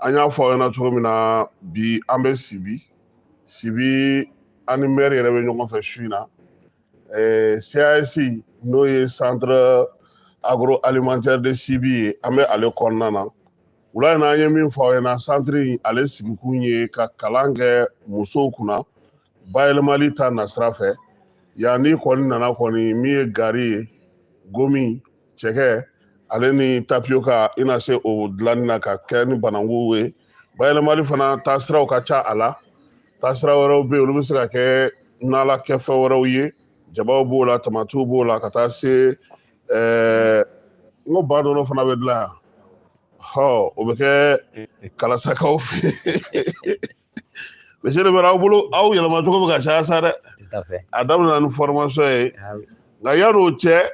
an y'a fɔ aw ɲɛna cogo min na bi an bɛ Sibi an ni maire yɛrɛ bɛ ɲɔgɔn fɛ su in na CAS n'o ye centre agroalimentaire de Sibi ye an bɛ ale kɔnɔna na wula in na an ye min fɔ aw ɲɛna centre in ale sigikun ye ka kalan kɛ musow kunna bayɛlɛmali ta nasira fɛ yan ni kɔni nana kɔni min ye gari ye gomi cɛkɛ ale ni tapioca i na se o dilanni na ka kɛ ni banangu ye bayɛlɛmali fana taasiraw ka ca a la taasira wɛrɛw bɛ yen olu bɛ se ka kɛ n'ala kɛfɛn wɛrɛw ye jabaw b'o la tamatiw b'o la ka taa se n ko ba dɔnɔ fana bɛ dilan yan o bɛ kɛ kalasakaw fɛ monsieur le maire aw bolo aw yɛlɛmacogo bɛ ka caya sa dɛ a daminɛna ni formation ye nka yan'o cɛ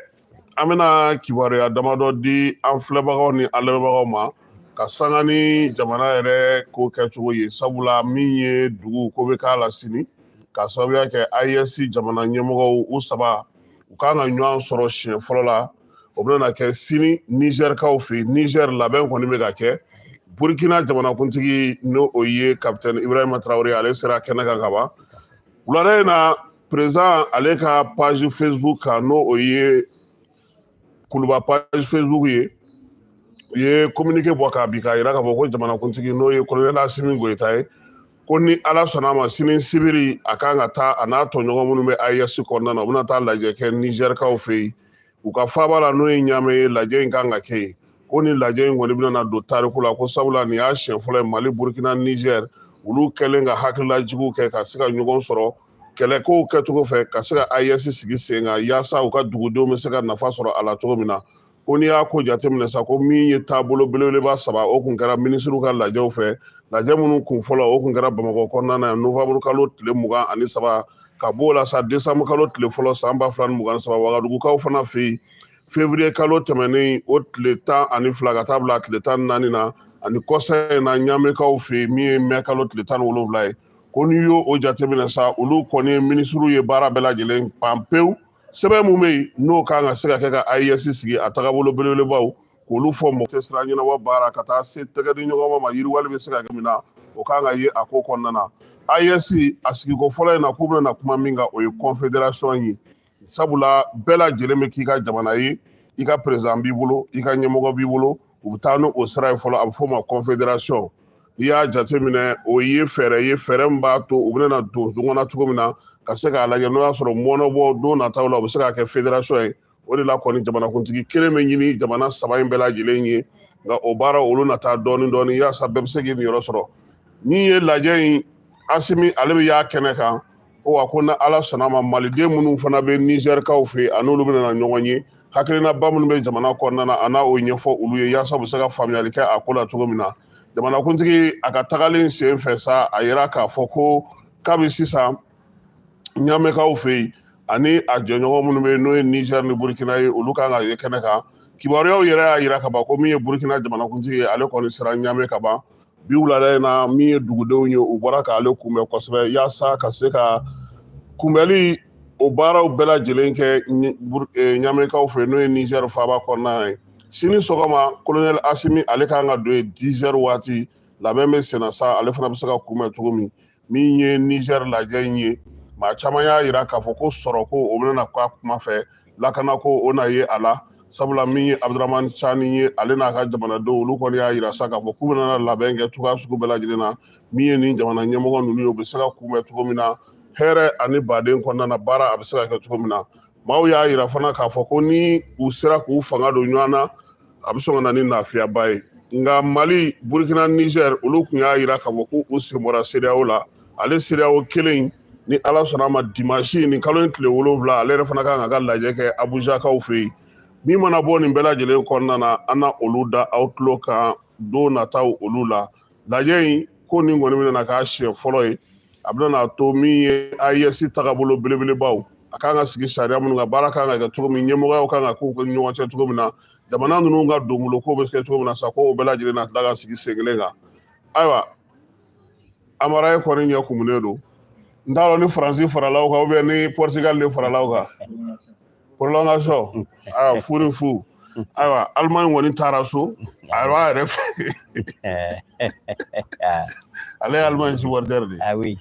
an bɛna kibaruya damadɔ di an filɛbagaw ni an lamɛnbagaw ma ka sanga ni jamana yɛrɛ ko kɛcogo ye sabula min ye dugu ko bɛ k'a la sini ka sababuya kɛ AES jamana ɲɛmɔgɔw u saba u kan ka ɲɔgɔn sɔrɔ siɲɛ fɔlɔ la o bɛna kɛ sini Nizɛrikaw fɛ yen Nizɛr labɛn kɔni bɛ ka kɛ Burkina jamanakuntigi n'o ye capitaine Ibrahima Traoré ale sera kɛnɛ kan ka ban wulada in na président ale ka page Facebook kan n'o ye Kuluba page Facebook ye u ye communiqué bɔ k'a bi k'a jira k'a fɔ ko jamanakuntigi n'o ye colonel Asimi Goyita ye ko ni ala sɔnna a ma sini sibiri a kan ka taa a n'a tɔɲɔgɔn minnu bɛ AES kɔnɔna na u bɛna taa lajɛ kɛ Nizɛrikaw fɛ yen u ka faaba la n'o ye Ɲame ye lajɛ in kan ka kɛ yen ko ni lajɛ in kɔni bɛna don tariku la ko sabula nin y'a siɲɛ fɔlɔ ye Mali Burkina Nizɛr olu kɛlen ka hakililajigiw kɛ ka se ka ɲɔgɔn sɔrɔ kɛlɛkow kɛcogo fɛ ka se ka AES sigi sen kan yaasa u ka dugudenw bɛ se ka nafa sɔrɔ a la cogo min na ko n'i y'a ko jateminɛ sa ko min ye taabolo belebeleba saba o kun kɛra minisiriw ka lajɛw fɛ lajɛ minnu kun fɔlɔ o kun kɛra Bamakɔ kɔnɔna na yan novembre kalo tile 23 ka b'o la sa décembre kalo tile fɔlɔ san 2023 Wagadugukaw fana fɛ yen février kalo tɛmɛnen o tile 12 ka taa bila tile 14 na ani kɔsa in na Ɲamekaw fɛ yen min ye mai kalo tile 17 ye ko n'i y'o jateminɛ sa olu kɔni ye minisiriw ye baara bɛɛ lajɛlen pan pewu sɛbɛn mun bɛ yen n'o kan ka se ka kɛ ka AES sigi a tagabolo belebelebaw k'olu fɔ mɔgɔ tɛ siran ɲɛnabɔ baara ka taa se tɛgɛ di ɲɔgɔn ma yiriwali bɛ se ka kɛ min na o kan ka ye a ko kɔnɔna na AES a sigiko fɔlɔ in na k'u bɛna kuma min kan o ye confédération ye sabula bɛɛ lajɛlen bɛ k'i ka jamana ye i ka président b'i bolo i ka ɲɛmɔgɔ b'i bolo u bɛ taa n'o sira ye fɔlɔ a bɛ fɔ o ma confédération n'i y'a jateminɛ o ye fɛɛrɛ min b'a to u bɛna don ɲɔgɔn na cogo min na ka se k'a lajɛ n'o y'a sɔrɔ mɔnɔbɔ don nataw la u bɛ se k'a kɛ fédération ye o de la kɔni jamanakuntigi kelen bɛ ɲini jamana saba in bɛɛ lajɛlen ye nka o baara olu na taa dɔɔni dɔɔni yaasa bɛɛ bɛ se k'i niyɔrɔ sɔrɔ min ye lajɛ in Asimi ale bɛ y'a kɛnɛ kan ko wa ko ni ala sɔnna ma maliden minnu fana bɛ Nizɛrikaw fɛ yen a n'olu bɛna ɲɔgɔn ye hakilinaba minnu bɛ jamana kɔnɔna na a n'a o ɲɛfɔ olu ye yaasa u bɛ se ka faamuyali kɛ a ko la cogo min na jamanakuntigi a ka tagalen sen fɛ sa a yira k'a fɔ ko kabi sisan Ɲamekaw fɛ yen ani a jɛɲɔgɔn minnu bɛ yen n'o ye Nizɛr ni Burkina ye olu kan ka ye kɛnɛ kan kibaruyaw yɛrɛ y'a yira ka ban ko min ye Burkina jamanakuntigi ye ale kɔni sera Ɲame ka ban bi wulada in na min ye dugudenw ye u bɔra k'ale kunbɛn kosɛbɛ yaasa ka se ka kunbɛli o baaraw bɛɛ lajɛlen kɛ Ɲamekaw fɛ n'o ye Nizɛr faaba kɔnɔna ye sini sɔgɔma colonel Asimi ale kan ka don yen 10h waati labɛn bɛ senna sa ale fana bɛ se ka kunbɛn cogo min ye Nizɛr lajɛ in ye maa caman y'a jira k'a fɔ ko sɔrɔ ko o bɛna k'a kuma fɛ lakana ko o na ye a la sabula min ye Abdramane Tchani ye ale n'a ka jamanadenw olu kɔni y'a jira sa k'a fɔ k'u bɛna labɛn kɛ cogoya sugu bɛɛ lajɛlen na min ye nin jamana ɲɛmɔgɔ ninnu ye u bɛ se ka kunbɛn cogo min na hɛrɛ ani baden kɔnɔna na baara a bɛ se ka kɛ cogo min na maaw y'a jira fana k'a fɔ ko ni u sera k'u fanga don ɲɔgɔn na a bɛ sɔn ka na ni lafiyaba ye nka Mali Burkina Nizɛr olu tun y'a jira k'a fɔ ko u sen bɔra CEDEAO la ale CEDEAO kelen ni ala sɔnna a ma dimanche ni kalo in tile 7 ale yɛrɛ fana kan ka lajɛ kɛ Abujakaw fɛ yen min mana bɔ nin bɛɛ lajɛlen kɔnɔna na an na olu da aw tulo kan don nataw olu la lajɛ in ko nin kɔni bɛna k'a siɲɛ fɔlɔ ye a bɛna to min ye AES tagabolo belebelebaw a kan ka sigi sariya minnu ka baara kan ka kɛ cogo min ɲɛmɔgɔyaw kan ka k'u ka ɲɔgɔn cɛ cogo min na jamana ninnu ka donbolo ko bɛ kɛ cogo min na sa ko o bɛɛ lajɛlen na tila ka sigi sen kelen kan ayiwa Amara ye kɔni ɲɛ kumunen don n t'a dɔn ni Faransi farala aw kan ni Portugal de farala aw kan prolongation furu ayiwa Allemagne kɔni taara so a b'a yɛrɛ fɛ ale ye Allemagne supporter de oui.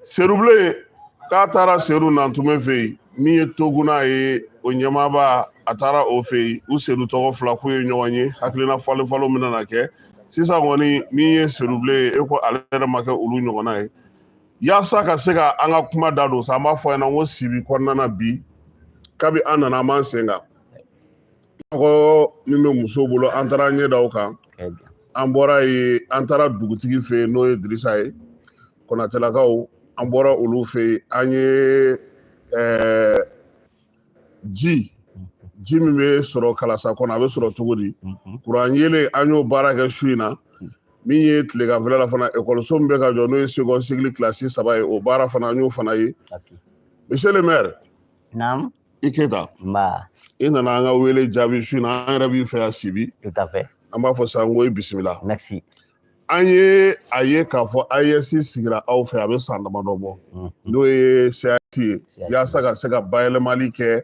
Serubilen k'a taara Seru Nantume fɛ yen min ye Toguna ye o ɲɛmaaba a taara o fɛ yen u Seru tɔgɔ fila k'u ye ɲɔgɔn ye hakilina falen min nana kɛ sisan kɔni min ye Serubilen ye e ko ale yɛrɛ ma kɛ olu ɲɔgɔnna ye yaasa ka se ka an ka kuma da don sa an b'a fɔ ɲɛna ko Sibi kɔnɔna na bi kabi an nana an b'an sen kan mɔgɔ min bɛ muso bolo an taara ɲɛ da o kan an bɔra yen an taara dugutigi fɛ yen n'o ye Dirisa ye Konatelakaw an bɔra olu fɛ yen an ye ji min bɛ sɔrɔ Kalasa kɔnɔ a bɛ sɔrɔ cogo di kuran yelen an y'o baara kɛ su in na min ye tileganfɛla la fana ekɔliso min bɛ ka jɔ n'o ye seconde cycle kilasi 3 ye o baara fana an y'o fana ye monsieur le maire naam i Keyita i nana an ka wele jaabi su in na an yɛrɛ b'i fɛ yan Sibi tout à fait an b'a fɔ sisan n ko i bisimila merci an ye a ye k'a fɔ AES sigira aw fɛ a bɛ san damadɔ bɔ n'o ye CAT ye yaasa ka se ka bayɛlɛmali kɛ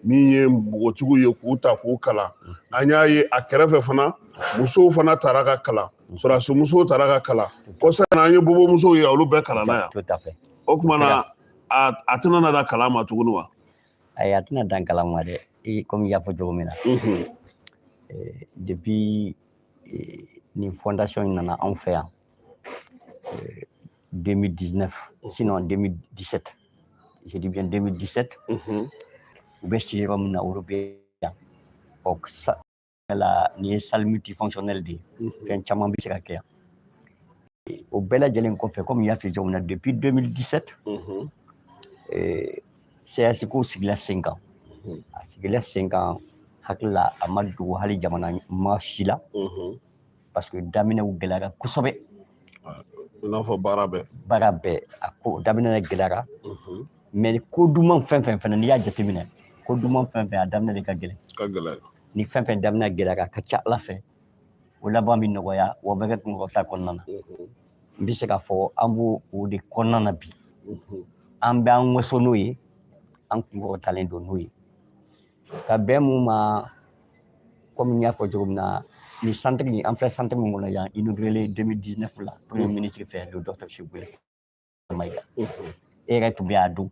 min ye npogotigiw ye k'u ta k'u kalan an y'a ye a kɛrɛfɛ fana musow fana taara ka kalan sɔrɔdasi musow taara ka kalan kɔsa in na an ye bobomusow ye olu bɛɛ kalanna yan o tuma na a tɛna na da kalan ma tuguni wa ayi a tɛna dan kalan ma dɛ comme i y'a fɔ cogo min na depuis nin fondation in nana anw fɛ yan 2019 sinon 2017 je dis bien 2017 u bɛ si yɔrɔ min na olu bɛ yan nin ye salle multifonctionnelle de ye fɛn caman bɛ se ka kɛ yan o bɛɛ lajɛlen kɔfɛ comme i y'a fɔ cogo min na depuis 2017 CAS ko sigila sen kan a sigila sen kan hakili la a ma dogo hali jamana ma si la parce que daminɛw gɛlɛyara kosɛbɛ i n'a fɔ baara bɛɛ a ko daminɛ gɛlɛyara mais ko duman fɛn fɛn fana n'i y'a jateminɛ ko duman fɛn fɛn a daminɛ de ka gɛlɛn ni fɛn fɛn daminɛ gɛlɛyara a ka ca Ala fɛ o laban bɛ nɔgɔya wa bɛ kɛ kunkɔrɔta kɔnɔna na n bɛ se k'a fɔ an b'o o de kɔnɔna na bi an bɛ an waso n'o ye an kunkɔrɔtalen don n'o ye ka bɛn mun ma comme n y'a fɔ cogo min na ni centre in an filɛ centre min kɔnɔ yan inauguré 2019 la premier ministre fɛ le docteur Shibwe Maïga e yɛrɛ tun bɛ a don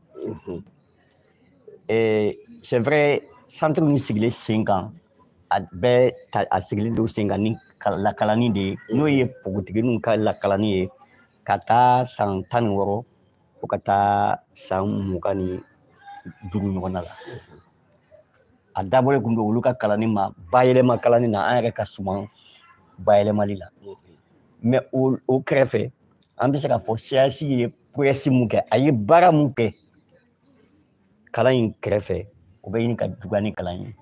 c'est vrai centre min sigilen sen kan a bɛɛ a sigilen don sen kan ni lakalani de ye n'o ye npogotigininw ka lakalani ye ka taa san 16 fo ka taa san 25 ɲɔgɔnna la a dabɔlen tun don olu ka kalanni ma bayɛlɛma kalanni na an yɛrɛ ka suman bayɛlɛmali la mais o kɛrɛfɛ an bɛ se k'a fɔ CAS ye prouesse mun kɛ a ye baara mun kɛ kalan in kɛrɛfɛ o bɛ ɲini ka juguya ni kalan ye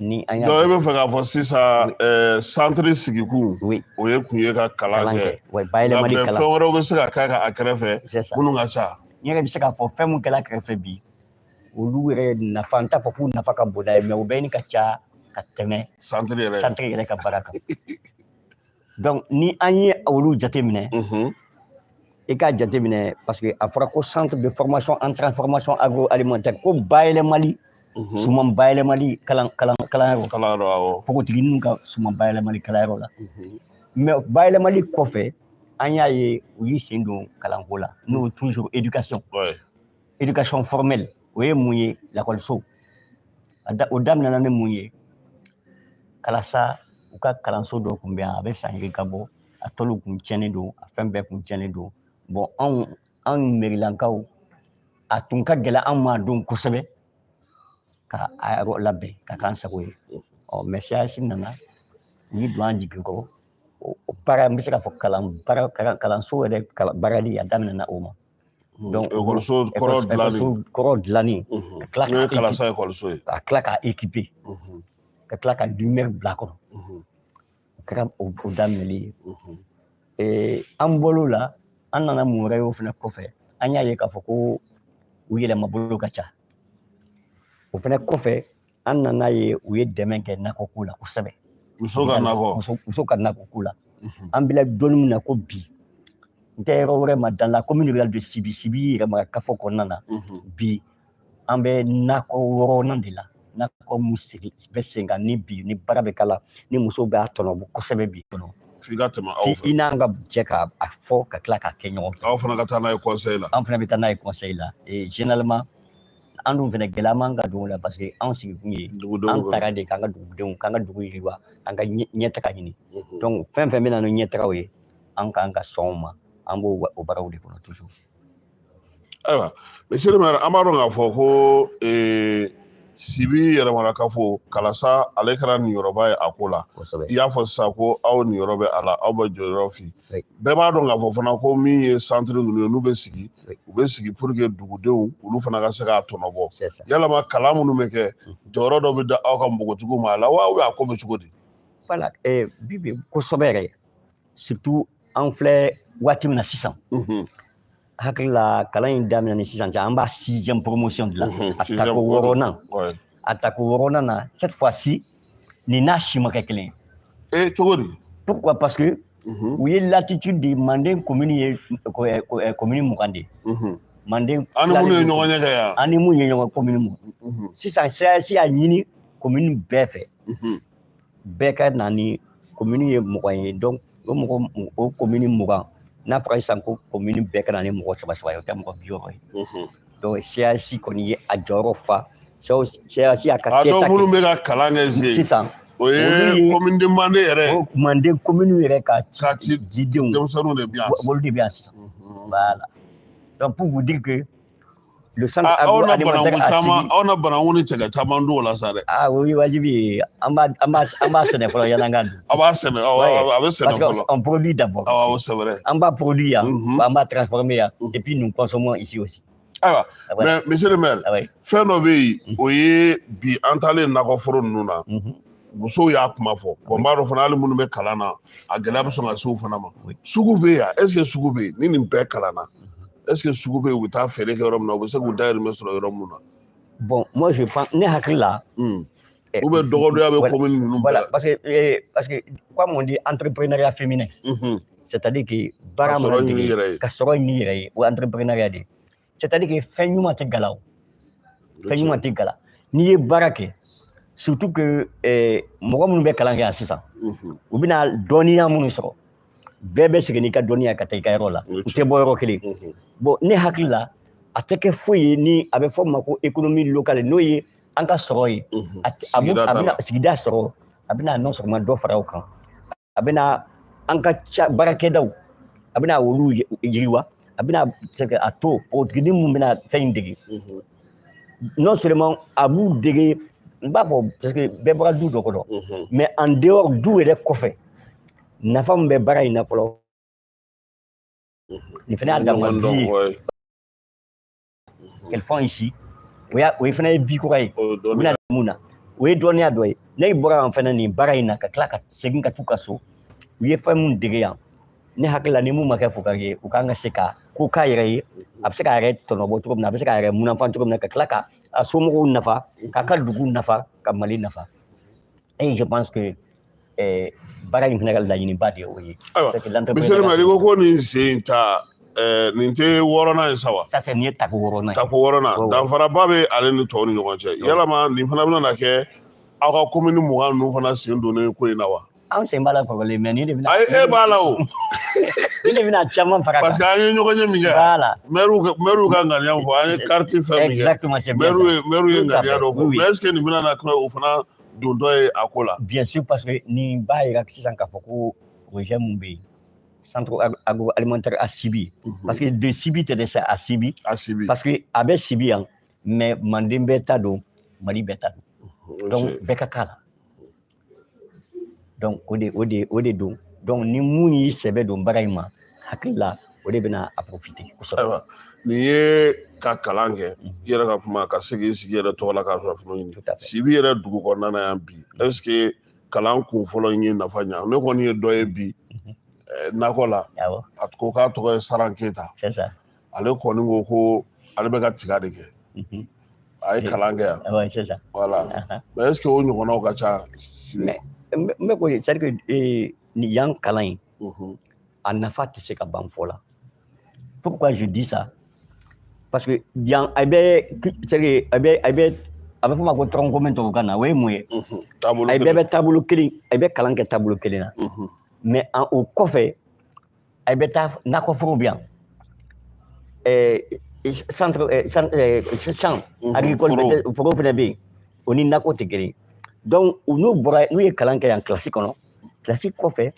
ni an y'a donc e bɛ fɛ k'a fɔ sisan centre sigikun o ye kun ye ka kalan kɛ bayɛlɛmali kalan fɛn wɛrɛw bɛ se ka kɛ a kɛrɛfɛ minnu ka ca n yɛrɛ bɛ se k'a fɔ fɛn mun kɛla kɛrɛfɛ bi olu yɛrɛ nafa n t'a fɔ k'u nafa ka bon dɛ mais o bɛ ɲini ka ca ka tɛmɛ centre yɛrɛ ka baara kan donc ni an ye olu jateminɛ i k'a jateminɛ parce que a fɔra ko centre de formation en transformation agroalimentaire ko bayɛlɛmali suman bayɛlɛmali kalanyɔrɔ npogotigininw ka suman bayɛlɛmali kalanyɔrɔ la mais bayɛlɛmali kɔfɛ an y'a ye u y'i sen don kalanko la n'o toujours éducation formelle o ye mun ye lakɔliso o daminɛna ni mun ye Kalasa u ka kalanso dɔ tun bɛ yan a bɛ san 1 ka bɔ a tɔlu kun tiɲɛnen don a fɛn bɛɛ kun tiɲɛnen don bon anw mairilakaw a tun ka gɛlɛn an ma don kosɛbɛ ka a yɔrɔ labɛn ka k'an sago ye mais CAS nana u y'i don an jigi kɔrɔ o baara n bɛ se k'a fɔ kalanso yɛrɛ baarali a daminɛna o ma donc ekɔliso kɔrɔ dilanni ka tila k'a équiper ka tila ka lumière bila a kɔnɔ o kɛra o daminɛli ye an bɔr'o la an nana mun wɛrɛ ye o fana kɔfɛ an y'a ye k'a fɔ ko u yɛlɛmabolo ka ca o fana kɔfɛ an nana ye u ye dɛmɛ kɛ nakɔko la kosɛbɛ muso ka nakɔko la an bila dɔɔnin min na ko bi n tɛ yɔrɔ wɛrɛ ma dans la commune rurale de Sibi yɛrɛ ma kafo kɔnɔna na bi an bɛ nakɔ wɔɔrɔnan de la n'a ko musiki bɛ sen kan ni bi ni baara bɛ kala ni muso bɛ a tɔnɔbɔ kosɛbɛ bi kɔnɔ f'i ka tɛmɛ aw fɛ i n'an ka jɛ ka a fɔ ka tila k'a kɛ ɲɔgɔn fɛ aw fana ka taa n'a ye conseil la an fana bɛ taa n'a ye conseil la généralement an dun fana gɛlɛya man ka don o la parce que anw sigikun ye an taara de k'an ka dugudenw k'an ka dugu yiriwa an ka ɲɛtaga ɲini donc fɛn fɛn bɛ na ni ɲɛtagaw ye an k'an ka sɔn o ma an b'o o baaraw de kɔnɔ toujours ayiwa monsieur le maire an b'a dɔn k'a fɔ ko Sibi yɛrɛmana k'a fɔ Kalasa ale kɛra niyɔrɔba ye a ko la i y'a fɔ sisan ko aw niyɔrɔ bɛ a la aw bɛ jɔyɔrɔ fi bɛɛ b'a dɔn k'a fɔ fana ko min ye centre ninnu ye n'u bɛ sigi u bɛ sigi pour que dugudenw olu fana ka se k'a tɔnɔbɔ yalama kalan minnu bɛ kɛ jɔyɔrɔ dɔ bɛ da aw ka npogotigiw ma a la wa a ko bɛ cogo di voilà Bibi kosɛbɛ yɛrɛ surtout an filɛ waati min na sisan hakili la kalan in daminɛ ni sisan cɛ an b'a 6e promotion de la a tako 6nan a tako 6nan na cette fois-ci nin n'a si ma kɛ kelen ye cogo di pourquoi parce que u ye latitude de Manden commune ye commune 20 de Manden ani mun ye ɲɔgɔn ɲɛ kɛ yan ani mun ye ɲɔgɔn commune 20 sisan CAC y'a ɲini commune bɛɛ fɛ bɛɛ ka na ni commune ye 20 ye donc o commune 20 n'a fɔra sisan ko commune bɛɛ ka na ni mɔgɔ 3 ye o tɛ mɔgɔ 60 ye donc CAC kɔni ye a jɔyɔrɔ fa CAC y'a ka kɛta minnu bɛ ka kalan kɛ sisan o ye commune de Manden yɛrɛ Manden commune yɛrɛ ka ci didenw denmisɛnninw de bɛ yan olu de bɛ yan sisan voilà donc pour vous dire que le centre agroalimentaire a sigi aw na bananku ni cɛkɛ caman don o la sa dɛ o ye wajibi ye an b'a sɛnɛ fɔlɔ yan'an ka dun a b'a sɛnɛ a bɛ sɛnɛ fɔlɔ parce qu'on produit d'abord c'est vrai an b'a produit yan an b'a transformer yan et puis nous consommons ici aussi ayiwa mais monsieur le maire fɛn dɔ bɛ yen o ye bi an taalen nakɔforo ninnu na musow y'a kuma fɔ bon n b'a dɔn fana hali minnu bɛ kalan na a gɛlɛya bɛ sɔn ka se u fana ma sugu bɛ yan est ce que sugu bɛ yen ni nin bɛɛ kalan na est ce que sugu bɛ yen u bɛ taa feere kɛ yɔrɔ min na u bɛ se k'u dahirimɛ sɔrɔ yɔrɔ min na bon moi je pense ne hakili la ou bien dɔgɔdɔya bɛ commune ninnu bɛɛ la parce que comme on dit entrepreneuriat féminin c'est à dire que baara mana dege ka sɔrɔ ɲini yɛrɛ ye o entrepreneuriat de c'est à dire que fɛn ɲuman tɛ gala o fɛn ɲuman tɛ gala n'i ye baara kɛ surtout que mɔgɔ minnu bɛ kalan kɛ yan sisan u bɛna dɔnniya minnu sɔrɔ bɛɛ bɛ segin n'i ka dɔnniya ka taa i ka yɔrɔ la u tɛ bɔ yɔrɔ kelen bon ne hakili la a tɛ kɛ foyi ye ni a bɛ fɔ o ma ko économie locale n'o ye an ka sɔrɔ ye a bɛna sigida sɔrɔ a bɛna non seulement dɔ fara o kan a bɛna an ka baarakɛdaw a bɛna olu yiriwa a bɛna a to npogotiginin minnu bɛna fɛn in dege non seulement a b'u dege n b'a fɔ parce que bɛɛ bɔra du dɔ kɔnɔ mais en dehors du yɛrɛ kɔfɛ nafa min bɛ baara in na fɔlɔ nin fana y'a damana vie ye qu'elles font ici o ye fana ye vie kura ye u bɛna mun na o ye dɔnniya dɔ ye ne bɔra yan fana nin baara in na ka tila ka segin ka t'u ka so u ye fɛn min dege yan ne hakili la ni mun ma kɛ fugari ye u kan ka se ka ko k'a yɛrɛ ye a bɛ se k'a yɛrɛ tɔnɔbɔ cogo min na a bɛ se k'a yɛrɛ munafan cogo min na ka tila ka a somɔgɔw nafa k'a ka dugu nafa ka Mali nafa et je pense que baara in fana ka laɲiniba de ye o ye. Monsieur le maire i ko ko nin sen in ta nin tɛ 6nan ye sa wa. ça c'est nin ye tako 6nan ye. tako 6nan danfaraba bɛ ale ni tɔw ni ɲɔgɔn cɛ yalama nin fana bɛna kɛ aw ka commune 20 ninnu fana sen donnen ko in na wa. Anw sen b'a la kɔrɔlen mais nin de bɛna. ayi e b'a la o. nin de bɛna caman fara kan. parce que an ye ɲɔgɔn ye min kɛ. voilà maire ka ŋaniya fɔ an ye carte fɛn min kɛ. exactement c'est bien ça. maire ye ŋaniya dɔ fɔ mais est ce que nin bɛna na kɛ o fana dontɔ ye a ko la. bien sûr parce que nin b'a yira sisan k'a fɔ ko projet mun bɛ yen centre agroalimentaire à Sibi parce que de Sibi tɛ dɛsɛ à Sibi parce que a bɛ Sibi yan mais Manden bɛɛ ta don Mali bɛɛ ta don donc bɛɛ ka k'a la. donc o de don donc ni mun y'i sɛbɛ don baara in ma hakili la o de bɛna a profiter kosɛbɛ. ayiwa nin ye ka kalan kɛ i yɛrɛ ka kuma ka se k'i sigi yɛrɛ tɔgɔ la k'a sɔrɔ fana ɲini Sibi yɛrɛ dugu kɔnɔna yan bi est ce que kalan kun fɔlɔ in ye nafa ɲa ne kɔni ye dɔ ye bi nakɔ la a ko k'a tɔgɔ ye Saran Keyita ale kɔni ko ko ale bɛ ka tiga de kɛ a ye kalan kɛ yan voilà mais est ce que o ɲɔgɔnnaw ka ca Sibi. n bɛ ko c'est à dire que nin yan kalan in a nafa tɛ se ka ban fɔ la pourquoi je dis ça parce que yan a bɛ a bɛ fɔ ma ko tɔrɔnko min tubabukan na o ye mun ye taabolo a bɛɛ bɛ taabolo kelen a bɛ kalan kɛ taabolo kelen na mais o kɔfɛ a bɛ taa nakɔforow bɛ yan centre champ agricole forow fana bɛ yen o ni nakɔ tɛ kelen donc n'u ye kalan kɛ yan kilasi kɔnɔ kilasi kɔfɛ e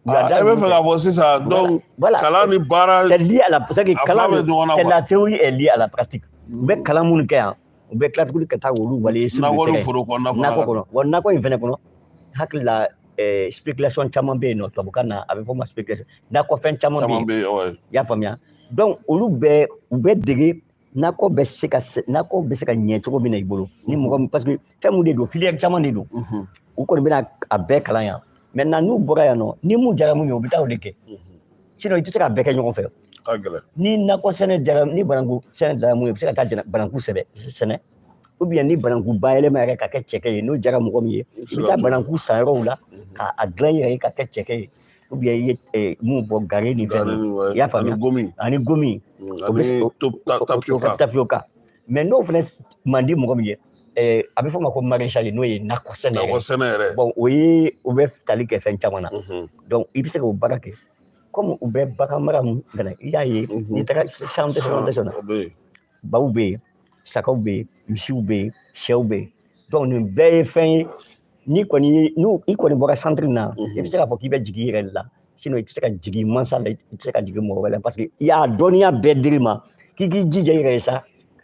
bɛ fɛ k'a fɔ sisan donc kalan ni baara c'est lié à la parce que kalan c'est la théorie est liée à la pratique u bɛ kalan minnu kɛ yan u bɛ tila tuguni ka taa olu wale nakɔ ni foro nakɔ kɔnɔ wa nakɔ in fana kɔnɔ hakili la spéculation caman bɛ yen nɔ tubabukan na a bɛ fɔ ma spéculation nakɔfɛn caman bɛ yen i y'a faamuya donc olu bɛ u bɛ dege nakɔ bɛ se ka ɲɛ cogo min na i bolo ni mɔgɔ min parce que fɛn mun de don filière caman de don u kɔni bɛna a bɛɛ kalan yan maintenant n'u bɔra yan nɔ ni mun jara mun ye u bɛ taa o de kɛ sinon i tɛ se ka bɛɛ kɛ ɲɔgɔn fɛ ni nakɔ sɛnɛ jara ni bananku sɛnɛ jara mun ye u bɛ se ka taa bananku sɛnɛ ou bien ni bananku bayɛlɛma yɛrɛ ka kɛ cɛkɛ ye n'o jara mɔgɔ min ye i bɛ taa bananku san yɔrɔw la k'a dilan i yɛrɛ ye ka kɛ cɛkɛ ye ou bien i ye mun fɔ gare ni fɛn i y'a faamuya ani gomi tapioca mais n'o fana man di mɔgɔ min ye a bɛ fɔ ma ko maraîchage n'o ye nakɔ sɛnɛ yɛrɛ bon o bɛ tali kɛ fɛn caman na donc i bɛ se k'o baara kɛ comme u bɛ bagan mara mun fana i y'a ye n'i taara champ na baw bɛ yen sagaw bɛ yen misiw bɛ yen sɛw bɛ yen donc nin bɛɛ ye fɛn ye i kɔni bɔra centre na i bɛ se k'a fɔ k'i bɛ jigin i yɛrɛ la sinon i tɛ se ka jigin mansa la i tɛ se ka jigin mɔgɔ wɛrɛ la parce que i y'a dɔnniya bɛɛ dir'i ma k'i k'i jija i yɛrɛ ye sa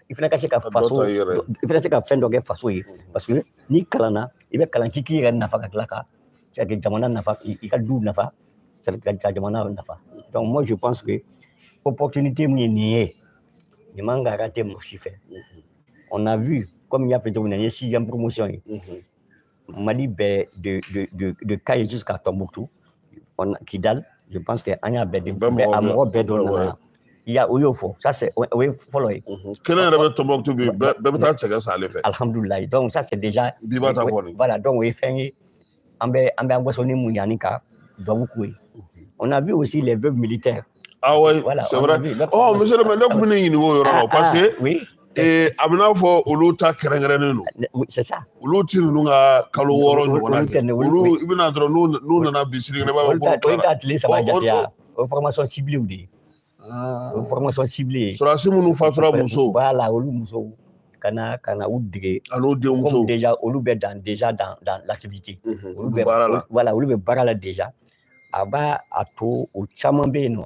i fana ka se ka faso i fana se ka fɛn dɔ kɛ faso ye parce que n'i kalanna i bɛ kalan k'i k'i yɛrɛ nafa ka tila ka se ka jamana nafa i ka du nafa ka jamana nafa donc moi je pense que opportunité min ye nin ye nin man ka rater mɔgɔ si fɛ on a vu comme il y a fait une 6e promotion Mali bɛɛ de Kaye jusqu'à Tombouctou Kidal je pense que an y'a bɛɛ a mɔgɔ bɛɛ dɔn nana o y'o fɔ ça c'est o ye fɔlɔ ye kelen yɛrɛ bɛ Tombouctou bi bɛɛ bɛ taa cɛkɛ san ale fɛ alhamdulilayi donc ça c'est déjà voilà donc o ye fɛn ye an bɛ waso ni mun yanni ka duwawu k'u ye on a vu aussi les veuves militaires oui c'est vrai monsieur le maire ne tun bɛ ne ɲininka o yɔrɔ la parce que a bɛ n'a fɔ olu ta kɛrɛnkɛrɛnnen don c'est ça olu ti ninnu ka kalo 6 ɲɔgɔnna kɛ olu i bɛna dɔrɔn n'u nana bi sini kɛnɛ b'a fɔ ko ka tile 3 jateya o formation ciblée de ye o formation ciblée sɔrɔdasi minnu fatura muso voilà olu musow ka na u dege an'u denmuso déjà olu bɛ déjà dans l'activité olu bɛ baara la voilà olu bɛ baara la déjà a b'a to o caman bɛ yen nɔ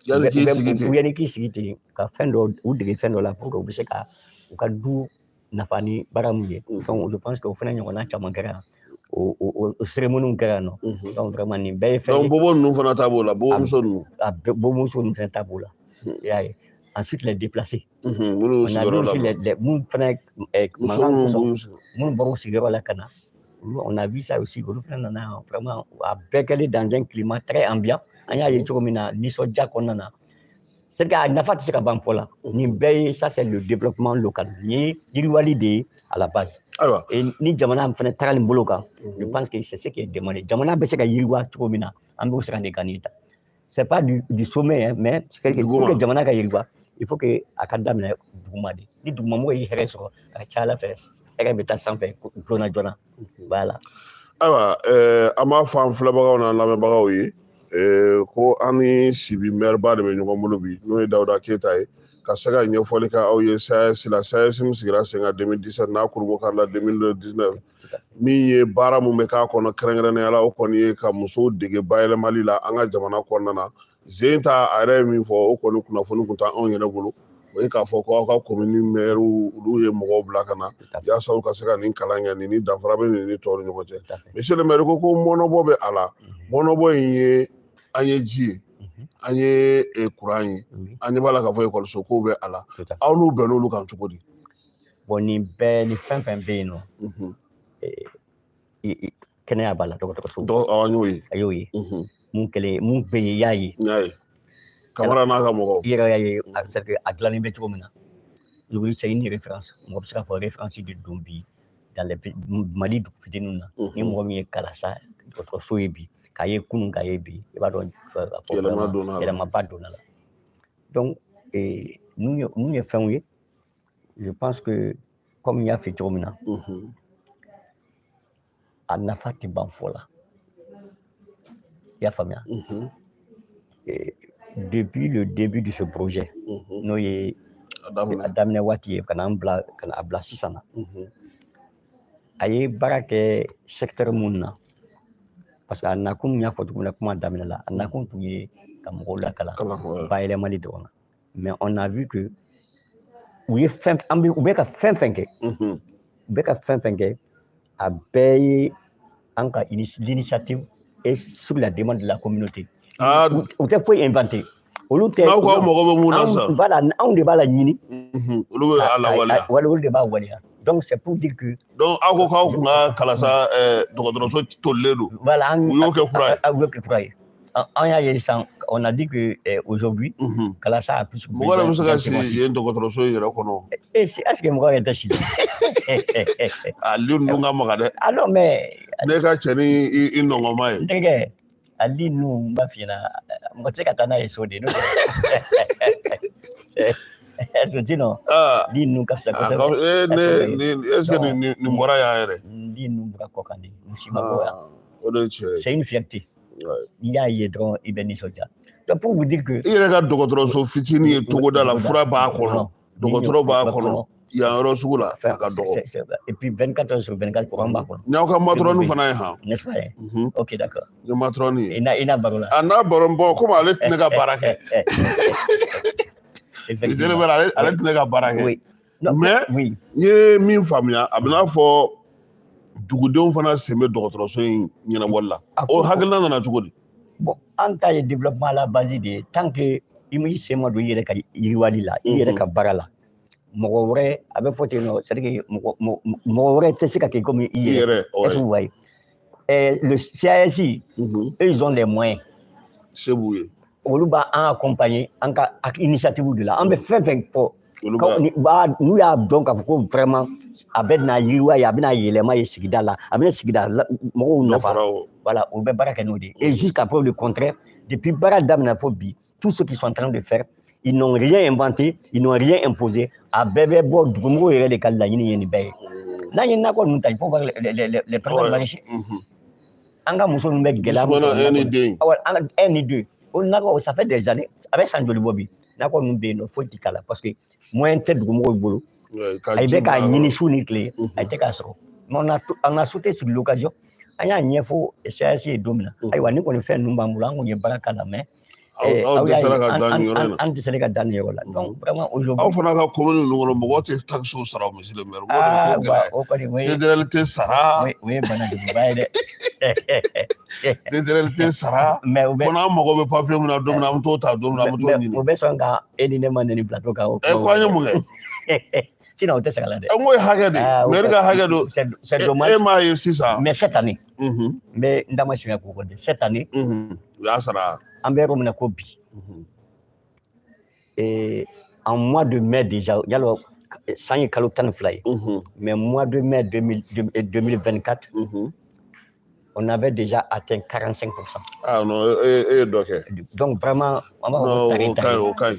yanni k'i sigi ten ka fɛn dɔ u dege fɛn dɔ la pour que u bɛ se ka u ka du nafa ni baara min ye donc je pense que o fana ɲɔgɔnna caman kɛra yan o cérémonie kɛra yan nɔ donc vraiment nin bɛɛ ye fɛn ye donc bobo ninnu fana ta b'o la bobomuso ninnu bobomuso ninnu fana ta b'o la i y'a ye ensuite les déplacés on a vu aussi mun fana minnu bɔra u sigiyɔrɔ la ka na on a vu ça aussi olu fana nana yan vraiment a bɛɛ kɛlen dans un climat très ambiant an y'a ye cogo min na nisɔndiya kɔnɔna na c'est que a nafa tɛ se ka ban fɔ la nin bɛɛ ye ça c'est le développement local nin ye yiriwali de ye à la base et ni jamana fana taga nin bolo kan je pense que c'est ce qui est demandé jamana bɛ se ka yiriwa cogo min na an bɛ se ka nin kan ta c'est pas du sommet hein, mais pour que jamana ka yiriwa il faut que a ka daminɛ duguma de ni dugumamɔgɔ ye hɛrɛ sɔrɔ a ka ca ala fɛ hɛrɛ bɛ taa sanfɛ joona joona voilà ayiwa an b'a fɔ an filɛbagaw n'an lamɛnbagaw ye ko an ni Sibi maire ba de bɛ ɲɔgɔn bolo bi n'o ye Dawuda Keyita ye ka se ka ɲɛfɔli kɛ aw ye SAES la SAES min sigira sen kan 2017 n'a kurubo karila 2019 min ye baara mun bɛ k'a kɔnɔ kɛrɛnkɛrɛnnenya la o kɔni ye ka musow dege bayɛlɛmali la an ka jamana kɔnɔna na zen ta a yɛrɛ ye min fɔ o kɔni kunnafoni tun t'anw yɛrɛ bolo o ye k'a fɔ ko aw ka commune maire olu ye mɔgɔw bila ka na yaasa u ka se ka nin kalan kɛ nin danfara bɛ nin ni tɔw ni ɲɔgɔn cɛ monsieur le maire ko mɔnɔbɔ bɛ a la mɔnɔbɔ in ye an ye ji ye an ye kuran ye an ɲɛ b'a la k'a fɔ ekɔliso kow bɛ a la aw n'u bɛnn'olu kan cogo di bon nin bɛɛ ni fɛn fɛn bɛ yen nɔ kɛnɛya b'a la dɔgɔtɔrɔso an y'o ye a y'o ye mun bɛ yen i y'a ye Kamara n'a ka mɔgɔw i yɛrɛ y'a ye c'est que a dilannen bɛ cogo min na c'est une référence mɔgɔ bɛ se k'a fɔ référence de don bi dans les Mali dugu fitininw na ni mɔgɔ min ye kalasa dɔgɔtɔrɔso ye bi k'a ye kunun k'a ye bi i b'a dɔn yɛlɛmaba donna la donc ninnu ye fɛnw ye je pense que comme il y a fait trop maintenant. À nafa ti ban fola. Il y a famille. Depuis le début de ce projet, nous y adamné wati kana abla sisana. Aye barake secteur munna. Parce que anakum ya fotu kuna kuma damina la anakum tuye kamola kala baile mali dona. Mais on a vu que oui fin ambi ubeka fin a payé l'initiative et sur la demande de la communauté. On t'a fait inventer. Voilà, on débat la nini. Donc c'est pour dire que. Donc, kalasa voilà, on a dit que aujourd'hui, Kalasa a plus. Est-ce que moi est acheté? Alors mais. Ali nous mafina moteka tana esode no est-ce que non li nous kafsa ko est-ce que ni mora ya ere li nous bra ko kandi musima boya c'est une fierté il y a yedron ibeni soja donc pour vous dire que il y a docteur so fitini togoda la fura ba kono docteur ba kono il y a un rosula et puis 24 heures sur 24 pour en bas quoi nyaka matronu fana ha n'est-ce pas OK d'accord le matroni ina barola ana baron bon comme ale tnega barake effectivement ale tnega barake oui mais oui ye min famia abna fo dugudenw fana seme docteur yin nyina walla o hagla na tugodi bon en tant que développement la base de tant que imi sema do yere ka yiriwali la yere ka barala mɔgɔ wɛrɛ a bɛ fɔ ten nɔ c'est à dire mɔgɔ wɛrɛ tɛ se ka kɛ comme i yɛrɛ est-ce que vous voyez le CAS ils ont les moyens c'est vous olu b'a accompagner en ka initiative de la an bɛ fɛn fɛn fɔ n'u y'a dɔn k'a fɔ ko vraiment a bɛ na yiriwa ye a bɛ na yɛlɛma ye sigida la a bɛ na sigida mɔgɔw nafa voilà o bɛ baara kɛ n'o de et jusqu'à preuve le contraire depuis baara daminɛ fɔ bi tout ce qu'ils sont en train de faire ils n'ont rien inventé, ils n'ont rien imposé. À bébé, bon, du coup, il y a des cas de la Guinée. Là, il y a il faut voir les problèmes maraîchers. Anga Mousso nous met Guélam. Un et deux. Ça fait des années. Avec Sanjoli Bobi, d'accord, nous bénons, faut dire là. Parce que moi, un tel de Boulot, il y a une sous nucléaire, il y a des casseroles. Mais on a sauté sur l'occasion. Il y a un info, c'est assez dominant. Il y a un fait, nous, on y a baraka la main. Donc vraiment aujourd'hui on fana ka commune ngoro mɔgɔ tɛ taxe sara monsieur le maire TDLT sara oui bana de baye de TDLT sara mais fana mɔgɔ bɛ papier mun na don min na an t'o ta don min na an t'o ɲini o bɛ sɔn ka e ni ne ma neni plateau kan o ko an ye mun kɛ sinon o tɛ se ka la dɛ n ko ye hakɛ de maire ka hakɛ do c'est dommage e m'a ye sisan mais cette année n bɛ n da ma suɲɛ k'o de cette année o y'a sara an bɛ yɔrɔ min na ko bi en mois de mai déjà yalo san ye kalo 12 ye mais mois de mai 2024 on avait déjà atteint 45%. Ah non, donc vraiment on va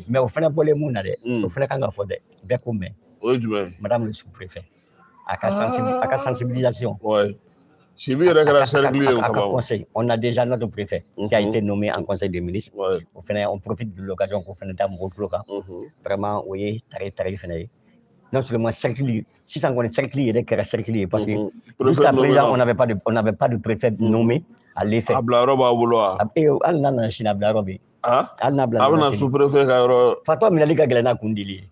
mais au final pour les moun au final quand on fait des comment madame le sous-préfet à la sensibilisation ouais. On a déjà notre préfet qui a été nommé en conseil des ministres. On profite de l'occasion pour faire un temps vraiment, oui, tarif. Non seulement circuler, si ça connaît circuler, il y a circuler parce que jusqu'à présent, on n'avait pas de préfet nommé à l'effet. Fatwa Minalika Galena Kundili.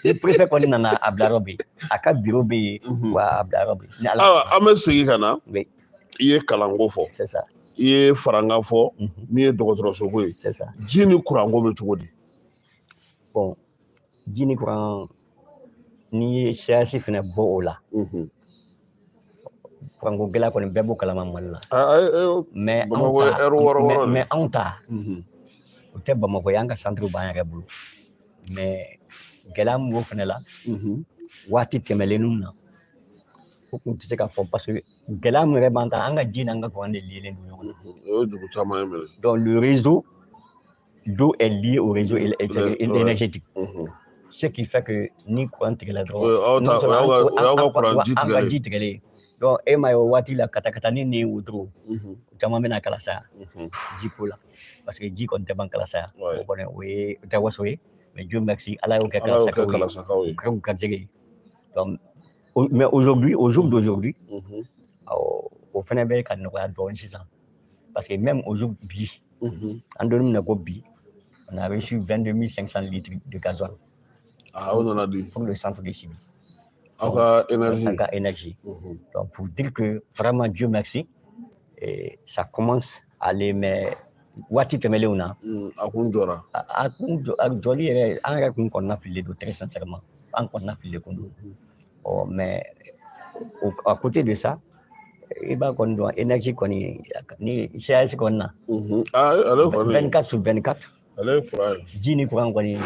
Le préfet qu'on a à Blarobi, à quatre bureaux ou à Blarobi. Ah, mais c'est Ghana. Oui. Il est Kalangofo. C'est ça. Il est Farangafo. Il est Dogotrosogo. C'est ça. Jini Kurango Metodi. Bon, Jini Kurang, ni c'est fini beau là. Kurango Gela qu'on est bebo Kalamamala. Mais on t'a. Au thème Bamakoyanga Sandro Bayangabou. Mais Gelam wo fana la waati tɛmɛlenw na o kun tɛ se ka fɔ parce que Gelam yɛrɛ b'an ta an ka ji n'an ka courant de liés don ɲɔgɔn na donc le réseau d'eau est lié au réseau énergétique Ce qui fait que ni courant tigɛ la dɔrɔn donc e ma ye o waati la katakatani ni wotoro caman bɛna Kalasaya jiko la parce que ji kɔni tɛ ban Kalasaya o kɔni o ye o tɛ waso ye mais Dieu merci Ala y'o kɛ Kalasakaw ye u garijɛgɛ donc mais aujourd'hui au jour d'aujourd'hui o fɛnɛ bɛ ka nɔgɔya dɔɔnin sisan parce que même au jour bi an donne mina ko bi on a reçu 22 500 litres de gasoil pour le centre de Sibi. Énergie. Donc pour dire que vraiment Dieu merci, et ça commence à aller, mais wati temele una. Joli en qu'on a filé de très sincèrement, qu'on a filé qu'on. Oh mais à côté de ça, il va qu'on doit énergie qu'on ni CAS qu'on a. 24 sur 24. Dini courant qu'on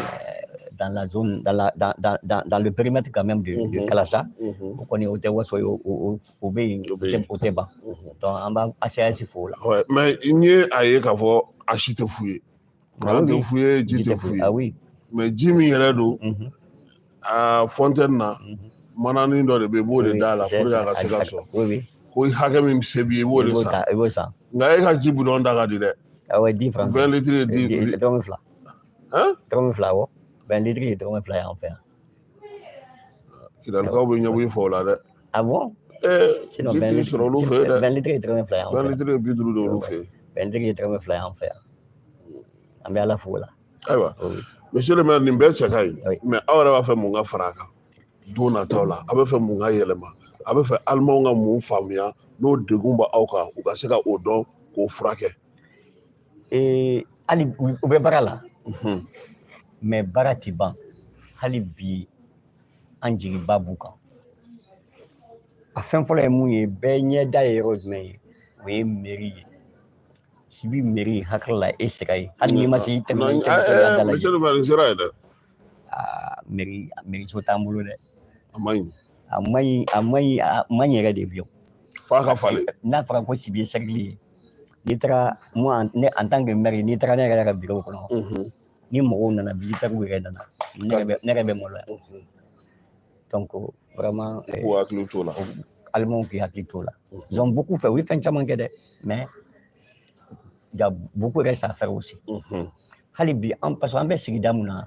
dans la zone, dans le périmètre quand même de Kalasa, on est au Téba. Donc, on va assez faux là. Ouais, mais il n'y a qu'à voir acheter fouiller. Ah oui. Mais Jimmy Heredo, à Fontaine, Manani dans le bébo de Dala, pour la Ségasso. Oui. Oui, Hagamim Sebi, vous le savez. Naïka Jiboulon d'Agadide. Ah ouais, 10 francs. 20 litres de 30 francs. Hein? 30 francs. 20 litres et 30 francs en fer. Il a le cas où il y a eu fort là. Ah bon? Sinon, 20 litres et 30 francs en fer. 20 litres et puis de l'eau fait. 20 litres et 30 francs en fer. On met à la foule là. Aïwa. Monsieur le maire, Nimbe Tchakaï, mais on va faire mon fraka. Dona Taula, on va faire mon élément. On va faire allemand, mon famille, nos deux gomba auka, ou kaseka odon, ou frake. Et Ali, ou bien barala. Mais baratiban, hali bi anjiri babuka. A fɛn fɔlɔ ye mun ye bɛɛ ɲɛ da ye yɔrɔ jumɛn ye o ye mairie ye Sibi mairie hakili la e sɛgɛ ye hali n'i ma se i tɛmɛ da la mairie so t'an bolo dɛ a man ɲi yɛrɛ de fiyewu f'a ka falen n'a fɔra ko Sibi ye cercle ye n'i taara moi en tant que maire n'i taara ne yɛrɛ ka bureau kɔnɔ ni mɔgɔw nana visiteurs yɛrɛ nana ne yɛrɛ bɛ maloya donc vraiment Allemands qui hakili t'o la ils ont beaucoup fait oui fɛn caman kɛ dɛ mais il y a beaucoup reste à faire aussi hali bi parce que an bɛ sigida mun na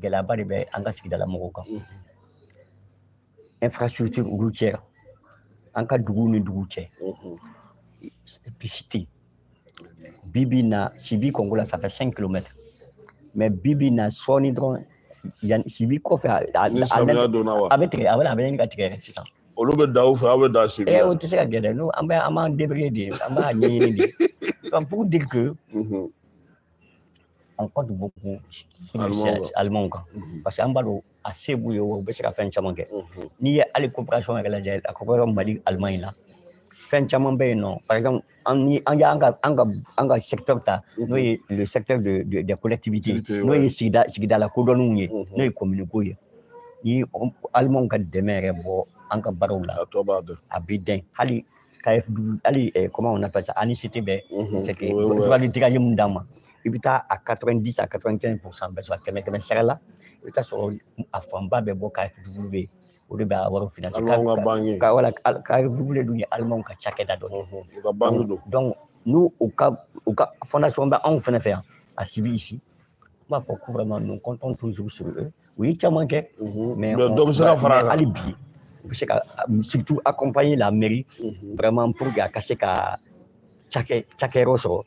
gɛlɛyaba de bɛ an ka sigida la mɔgɔw kan infrastructure routière an ka dugu ni dugu cɛ piscité bibi na Sibi Congo la ça fait 5 km mais bibi na sɔɔni dɔrɔn Sibi kɔfɛ a bɛ tigɛ a bɛ ɲini ka tigɛ sisan olu bɛ da u fɛ aw bɛ da Sibi o tɛ se ka kɛ dɛ n'o an b'an débrouiller de an b'a ɲɛɲini de donc pour dire que on compte beaucoup Allemands kan parce que an b'a dɔn a se b'u ye u bɛ se ka fɛn caman kɛ n'i ye hali coopération yɛrɛ lajɛ a coopération Mali Allemagne la fɛn caman bɛ yen nɔ par exemple an ka secteur ta n'o ye le secteur des collectivités n'o ye sigida la kodɔnniw ye n'o ye commune ko ye ni Allemands ka dɛmɛ yɛrɛ bɔ an ka baaraw la a bɛ dɛn hali hali comment on appelle ça anicité bɛ droit de tirage mun d'an ma i bɛ taa a 90 à 95% bɛ sɔrɔ kɛmɛ sara la i bɛ taa sɔrɔ a fanba bɛ bɔ KFW o de bɛ a wari financer KFW dun ye Allemands ka cakɛda dɔ ye donc n'u u ka fondation bɛ anw fɛnɛ fɛ yan a Sibi ici n b'a fɔ ko vraiment nous comptons toujours sur eux u ye caman kɛ mais hali bi u bɛ se ka surtout accompagner la mairie vraiment pour que a ka se ka cakɛyɔrɔ sɔrɔ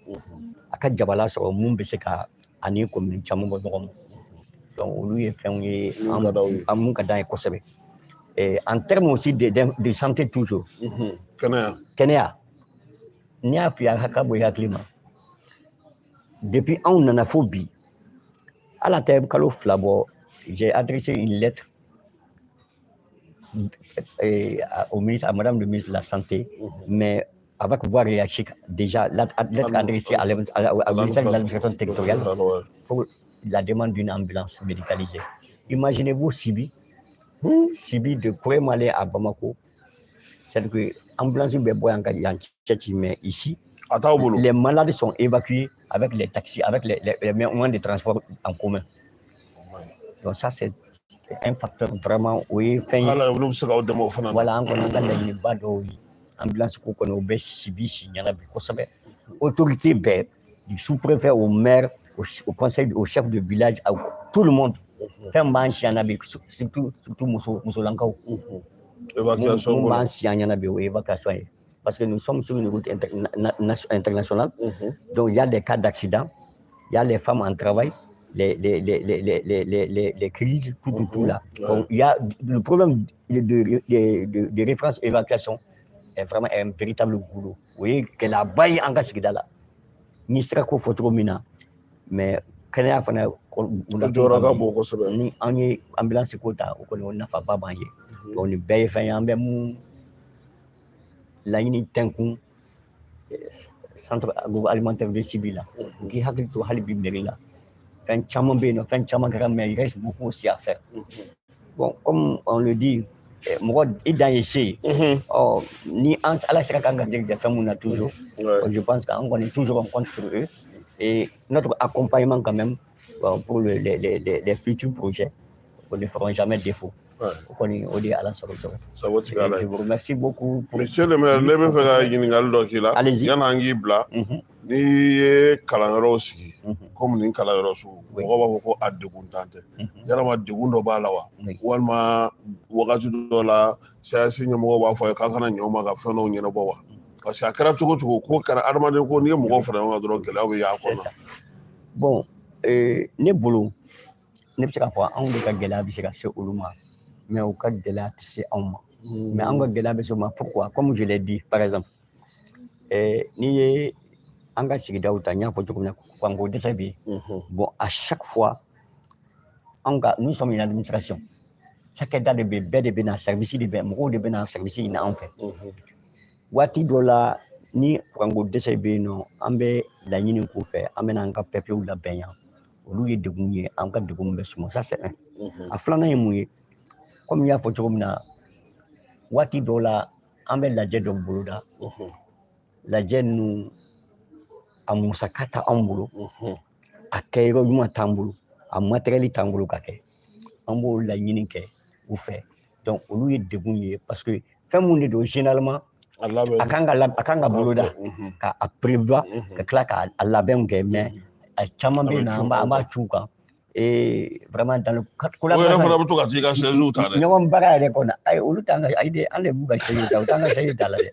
a ka jabala sɔrɔ mun bɛ se ka ani commune caman bɔ ɲɔgɔn ma donc olu ye fɛnw ye an mun ka d'an ye kosɛbɛ en termes aussi de santé toujours kɛnɛya n'i y'a f'i ye a ka bɔ i hakili ma depuis anw nana fo bi ala tɛ kalo 2 bɔ j'ai adressé une lettre au ministre, à Madame le ministre de la Santé, mais avec voie réagir déjà, lettre adressée à ministère de l'administration territoriale pour la demande d'une ambulance médicalisée. Imaginez-vous Sibi de pour aller à Bamako, c'est que l'ambulance mais ici, les malades sont évacués avec les taxis, avec les moyens de transport en commun. Donc ça, c'est un facteur vraiment, oui. Voilà, on voilà, on a les bateaux, ambulance qu'on connaît au Béchi, il y en a beaucoup. Autorité, du sous-préfet au maire, au conseil, au chef de village, à tout le monde. Faire manche, il y en a surtout Moussolankaou. Évacuation. Parce que nous sommes sur une route internationale. Donc il y a des cas d'accident, il y a les femmes en travail, les crises, tout là. Donc il y a le problème de référence évacuation est vraiment un véritable boulot. Vous voyez que la baille en Gasigdala, ni sera qu'au photo mina, mais quand on est ambulance quota, on n'a pas baillé. On est baillé, la ini tenkun centre agroalimentaire de Sibila, qui a dit tout Halibi Merila. Fin Chamambé, fin Chamagra, mais il reste beaucoup aussi à faire. Bon, comme on le dit, moi, il y a ici, ni à la Chakanga de Famouna toujours. Je pense qu'on est toujours en compte sur eux. Et notre accompagnement, quand même, pour les futurs projets, on ne fera jamais défaut. On est à la solution. Je vous remercie beaucoup. Monsieur le maire, ne veux pas gagner. Allez-y. Il y a un gibla. Ni kalangaro aussi. Comme ni kalangaro sou. On va voir à de contente. Il y a un de gundo balawa. Walma wakati dola. C'est signé moi va faire quand on a nyoma ka feno nyena bawa. Parce que akara tuko ko kara armade ko ni mo fa na drogue là o ya ko. Bon, ne bolo ne bɛ se k'a fɔ anw de ka gɛlɛya bɛ se ka se olu ma mais u ka gɛlɛya tɛ se anw ma mais anw ka gɛlɛya bɛ se o ma pourquoi comme je l'ai dit par exemple n'i ye an ka sigidaw ta n y'a fɔ cogo min na kanko dɛsɛ bɛ yen bon à chaque fois anw ka nous sommes une administration cakɛda de bɛ bɛɛ de bɛ na service de bɛ mɔgɔw de bɛ na service ɲini anw fɛ waati dɔ la ni kanko dɛsɛ bɛ yen nɔ an bɛ laɲini k'u fɛ an bɛ na an ka papiers labɛn yan olu ye degun ye an ka degun bɛ suma ça c'est un a filanan ye mun ye comme n y'a fɔ cogo min na waati dɔw la an bɛ lajɛ dɔ boloda lajɛ ninnu a musaka t'anw bolo a kɛyɔrɔ ɲuman t'an bolo a matériel t'an bolo ka kɛ an b'o laɲini kɛ u fɛ donc olu ye degun ye parce que fɛn mun de don généralement a kan ka boloda ka a prévoir ka tila ka a labɛnw kɛ mais a caman bɛ na an b'a c'u kan vraiment dans le ɲɔgɔn baara yɛrɛ kɔnɔ ayi olu t'an ka ayi de an de b'u ka chaise ta u t'an ka chaise ta la dɛ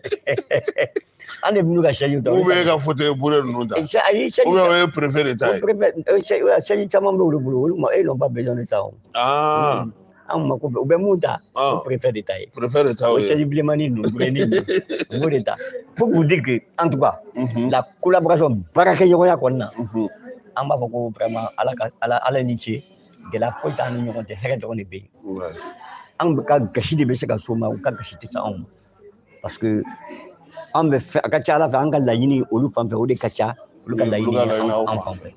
an de b'u ka chaise ta. ou bien ka fauteuil bourré ninnu ta ayi ou bien o ye préfet de ta ye chaise caman bɛ olu bolo olu ma ils n'ont pas besoin de ça o. An mako bɛ u bɛ mun ta o préfet de ta ye. préfet de ta ye o chaise bilenmani ninnu bureni ninnu u b'o de ta pour vous dire que en tout cas la collaboration baarakɛɲɔgɔnya kɔni na an b'a fɔ ko vraiment ala ni ce gɛlɛya foyi t'an ni ɲɔgɔn cɛ hɛrɛ dɔrɔn de bɛ yen an ka gasi de bɛ se ka s'o ma u ka gasi tɛ se anw ma parce que an bɛ fɛ a ka ca ala fɛ an ka laɲini olu fan fɛ o de ka ca olu ka laɲini an fan fɛ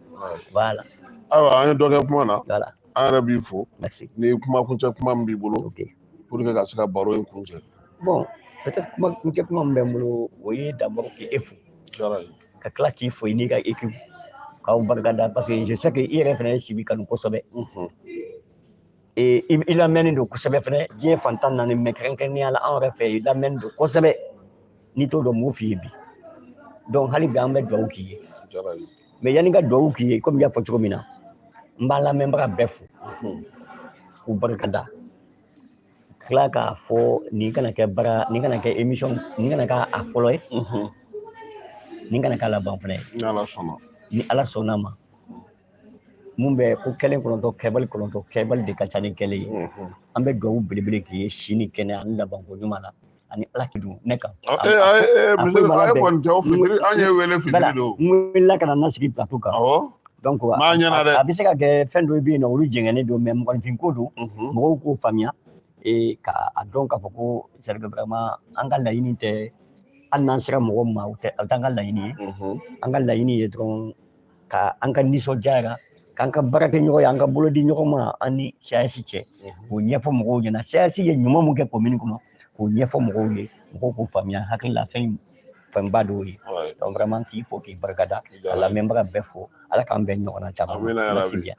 voilà. ayiwa an ye dɔ kɛ kuma na voilà an yɛrɛ b'i fo merci ni kuma kuncɛ kuma min b'i bolo pour que ka se ka baro in kuncɛ. bon peut-être kuma kuncɛ kuma min bɛ n bolo o ye d'abord k'e fo ka tila k'i fo i n'i ka équipe k'aw barikada parce que je sais que i yɛrɛ fana ye Sibi kanu kosɛbɛ i lamɛnnen don kosɛbɛ fana diɲɛ fantan naani mais kɛrɛnkɛrɛnnenya la an yɛrɛ fɛ i lamɛnnen don kosɛbɛ n'i t'o dɔn n b'o f'i ye bi donc hali bi an bɛ dugawu k'i ye mais yanni ka dugawu k'i ye comme i y'a fɔ cogo min na n b'a lamɛnbaga bɛɛ fo k'u barikada tila k'a fɔ nin kana kɛ émission nin kana k'a fɔlɔ ye nin kana k'a laban fana ye ni ala sɔnna ma mun bɛ ko kɛlen kɔnɔntɔn kɛbali de ka ca ni kɛlen ye an bɛ dugawu belebele k'i ye si ni kɛnɛ ani labanko ɲuman na ani ala k'i dun ne kan an ye wele fitiri don n wulila ka na n lasigi plateau kan donc a bɛ se ka kɛ fɛn dɔ bɛ yen nɔ olu jɛngɛnnen don mais mɔgɔninfin ko don mɔgɔw k'o faamuya k'a dɔn k'a fɔ ko c'est vraiment an ka laɲini tɛ hali n'an sera mɔgɔw ma o t'an ka laɲini ye an ka laɲini ye dɔrɔn ka an ka nisɔndiya la k'an ka baara kɛ ɲɔgɔn ye an ka bolo di ɲɔgɔn ma an ni CAS cɛ k'o ɲɛfɔ mɔgɔw ɲɛna CAS ye ɲuman mun kɛ commune kɔnɔ k'o ɲɛfɔ mɔgɔw ye mɔgɔw k'o faamuya hakilila fɛnba dɔw ye donc vraiment k'i fo k'i barikada ka lamɛnbaga bɛɛ fo ala k'an bɛn ɲɔgɔn na caman merci bien.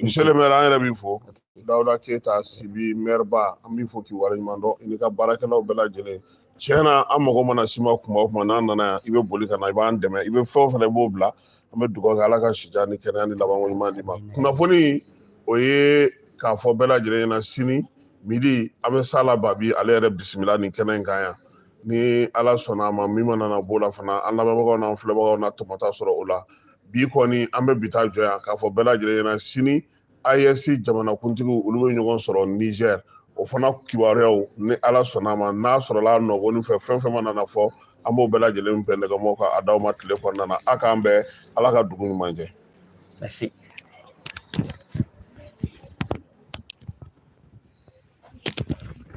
monsieur le maire an yɛrɛ b'i fo Dawuda Keyita Sibi maire ba an b'i fo k'i waleɲuman dɔn i n'i ka baarakɛlaw bɛɛ lajɛlen tiɲɛ na an mago mana s'i ma kuma o kuma n'an nana yan i bɛ boli ka na i b'an dɛmɛ i bɛ fɛn o fɛn i b'o bila an bɛ dugawu kɛ Ala ka sija ni kɛnɛya ni labanko ɲuman d'i ma kunnafoni o ye k'a fɔ bɛɛ lajɛlen ɲɛna sini midi an bɛ s'a la Babi ale yɛrɛ bisimila nin kɛnɛ in kan yan ni Ala sɔnna a ma min mana na b'o la fana an lamɛnbagaw n'an filɛbagaw na tɔmɔta sɔrɔ o la bi kɔni an bɛ bi ta jɔ yan k'a fɔ bɛɛ lajɛlen ɲɛna sini AES jamanakuntigiw olu bɛ ɲɔgɔn sɔrɔ Niger o fana kibaruyaw ni Ala sɔnna a ma n'a sɔrɔla nɔgɔnin fɛ fɛn fɛn mana na fɔ an b'o bɛɛ lajɛlen bɛɛ nɛgɛmaw ka a d'aw ma tile kɔnɔna na a k'an bɛɛ Ala ka dugu ɲuman kɛ. Merci.